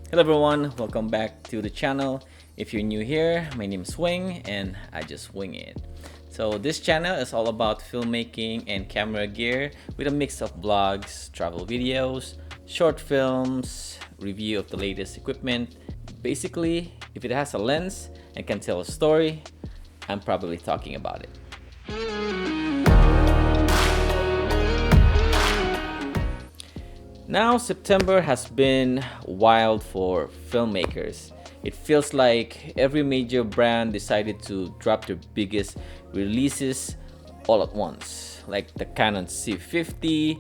Hello everyone, welcome back to the channel. If you're new here, my name is Wing and I just wing it. So this channel is all about filmmaking and camera gear with a mix of vlogs, travel videos, short films, review of the latest equipment. Basically, if it has a lens and can tell a story, I'm probably talking about it. Now, September has been wild for filmmakers. It feels like every major brand decided to drop their biggest releases all at once, like the Canon C50,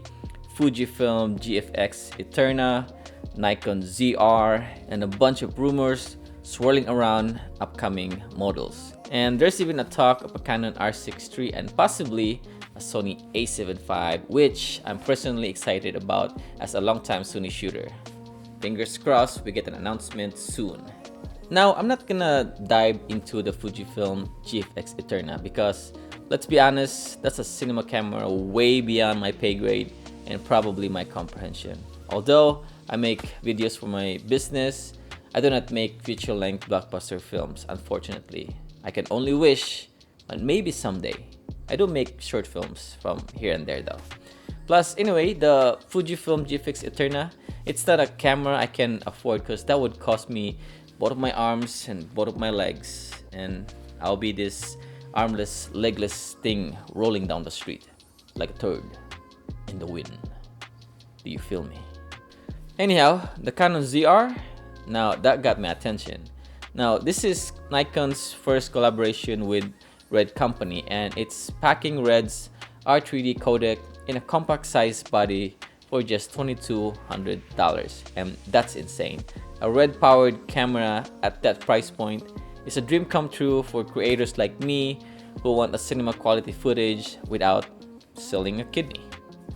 Fujifilm GFX Eterna, Nikon ZR, and a bunch of rumors swirling around upcoming models. And there's even a talk of a Canon R6 III and possibly a Sony a7 IV, which I'm personally excited about as a longtime Sony shooter. Fingers crossed we get an announcement soon. Now, I'm not gonna dive into the Fujifilm GFX Eterna because, let's be honest, that's a cinema camera way beyond my pay grade and probably my comprehension. Although I make videos for my business, I do not make feature-length blockbuster films, unfortunately. I can only wish, but maybe someday. I do make short films from here and there though. Plus, anyway, the Fujifilm GFX Eterna, it's not a camera I can afford because that would cost me both of my arms and both of my legs, and I'll be this armless, legless thing rolling down the street like a turd in the wind. Do you feel me? Anyhow, the Canon ZR, now that got my attention. Now, this is Nikon's first collaboration with Red Company, and it's packing Red's R3D codec in a compact size body for just $2,200, and that's insane. A Red powered camera at that price point is a dream come true for creators like me who want a cinema quality footage without selling a kidney.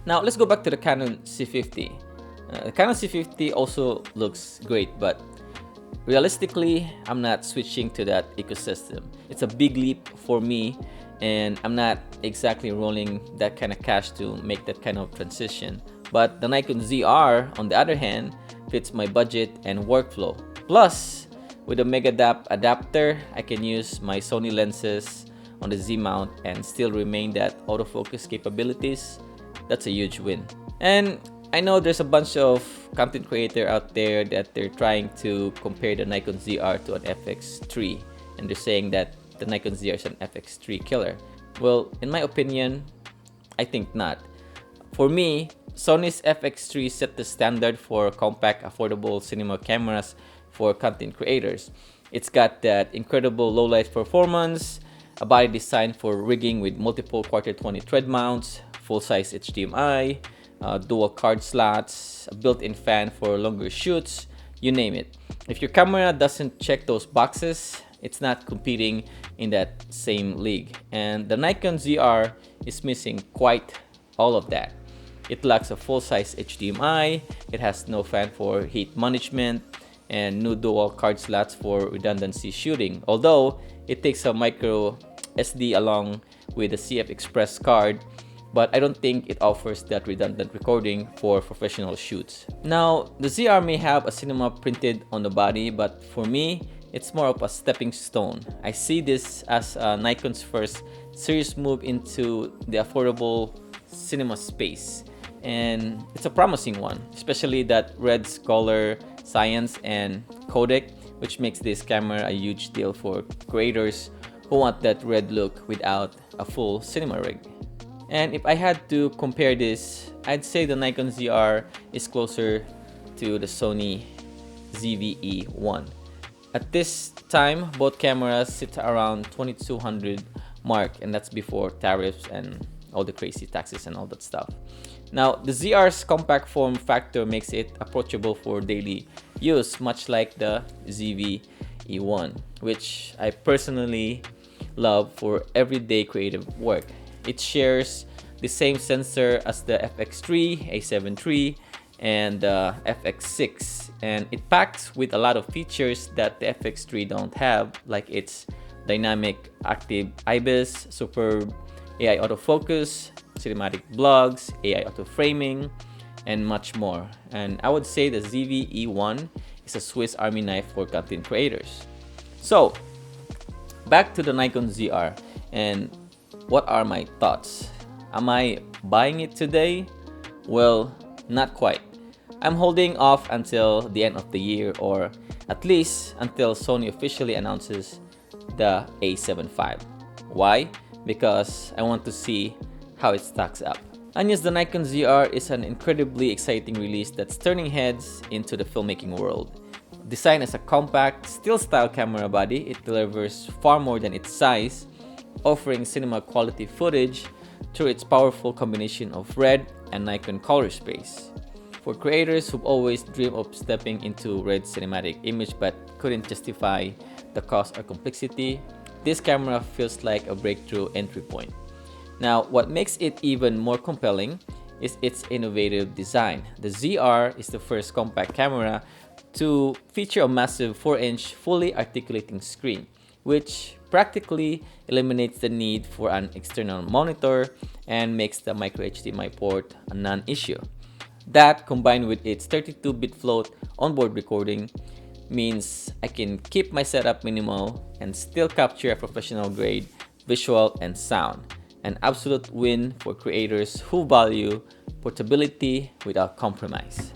Now let's go back to the Canon C50. The Canon C50 also looks great, but realistically, I'm not switching to that ecosystem. It's a big leap for me, and I'm not exactly rolling that kind of cash to make that kind of transition. But the Nikon ZR, on the other hand, fits my budget and workflow. Plus, with a Megadap adapter, I can use my Sony lenses on the Z mount and still remain that autofocus capabilities. That's a huge win. And I know there's a bunch of content creator out there that they're trying to compare the Nikon ZR to an FX3, and they're saying that the Nikon ZR is an FX3 killer. Well, in my opinion, I think not. For me, Sony's FX3 set the standard for compact, affordable cinema cameras for content creators. It's got that incredible low light performance, a body designed for rigging with multiple quarter 20 thread mounts, full-size HDMI, dual card slots, a built-in fan for longer shoots, you name it. If your camera doesn't check those boxes, it's not competing in that same league. And the Nikon ZR is missing quite all of that. It lacks a full-size HDMI, it has no fan for heat management, and no dual card slots for redundancy shooting. Although it takes a micro SD along with a CF Express card, but I don't think it offers that redundant recording for professional shoots. Now, the ZR may have a cinema printed on the body, but for me, it's more of a stepping stone. I see this as Nikon's first serious move into the affordable cinema space, and it's a promising one, especially that Red's color science and codec, which makes this camera a huge deal for creators who want that Red look without a full cinema rig. And if I had to compare this, I'd say the Nikon ZR is closer to the Sony ZV-E1. At this time, both cameras sit around 2200 mark, and that's before tariffs and all the crazy taxes and all that stuff. Now, the ZR's compact form factor makes it approachable for daily use, much like the ZV-E1, which I personally love for everyday creative work. It shares the same sensor as the FX3, A7 III, and the FX6, and it packs with a lot of features that the FX3 don't have, like its dynamic active IBIS, superb AI autofocus, cinematic blogs, AI auto framing, and much more. And I would say the ZV-E1 is a Swiss Army knife for content creators. So, back to the Nikon ZR, and what are my thoughts? Am I buying it today? Well, not quite. I'm holding off until the end of the year, or at least until Sony officially announces the A7 IV. Why? Because I want to see how it stacks up. And yes, the Nikon ZR is an incredibly exciting release that's turning heads into the filmmaking world. Designed as a compact, still-style camera body, it delivers far more than its size, offering cinema-quality footage through its powerful combination of red and Nikon color space. For creators who've always dreamed of stepping into red cinematic image but couldn't justify the cost or complexity, this camera feels like a breakthrough entry point. Now, what makes it even more compelling is its innovative design. The ZR is the first compact camera to feature a massive 4-inch fully articulating screen, which practically eliminates the need for an external monitor and makes the micro HDMI port a non-issue. That, combined with its 32-bit float onboard recording, means I can keep my setup minimal and still capture a professional grade visual and sound. An absolute win for creators who value portability without compromise.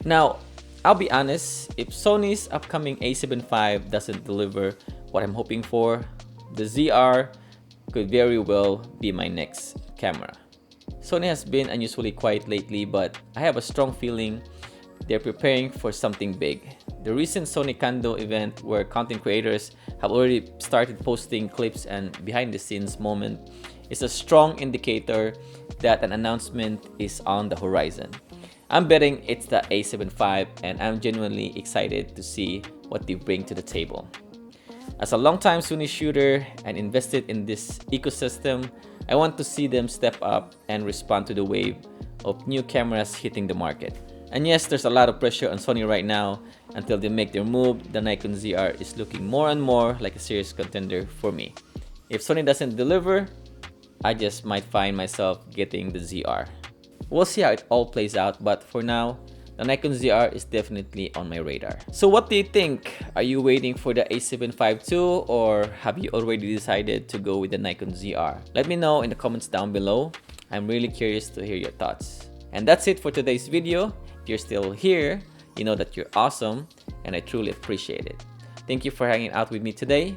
Now, I'll be honest, if Sony's upcoming A7 IV doesn't deliver what I'm hoping for, the ZR could very well be my next camera. Sony has been unusually quiet lately, but I have a strong feeling they're preparing for something big. The recent Sony Kando event, where content creators have already started posting clips and behind-the-scenes moments, is a strong indicator that an announcement is on the horizon. I'm betting it's the A7 IV, and I'm genuinely excited to see what they bring to the table. As a longtime Sony shooter and invested in this ecosystem, I want to see them step up and respond to the wave of new cameras hitting the market. And yes, there's a lot of pressure on Sony right now. Until they make their move, the Nikon ZR is looking more and more like a serious contender for me. If Sony doesn't deliver, I just might find myself getting the ZR. We'll see how it all plays out, but for now, the Nikon ZR is definitely on my radar. So what do you think? Are you waiting for the A7 IV too, or have you already decided to go with the Nikon ZR? Let me know in the comments down below. I'm really curious to hear your thoughts. And that's it for today's video. If you're still here, you know that you're awesome, and I truly appreciate it. Thank you for hanging out with me today.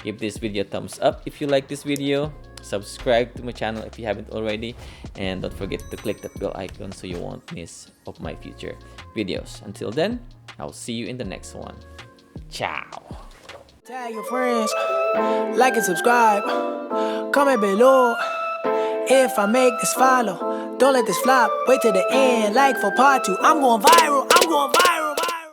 Give this video a thumbs up if you like this video. Subscribe to my channel if you haven't already, and don't forget to click that bell icon so you won't miss of my future videos. Until then, I'll see you in the next one. Ciao. Tag your friends, like and subscribe, comment below. If I make this follow, don't let this flop, wait till the end, like for part 2. I'm going viral, I'm going viral.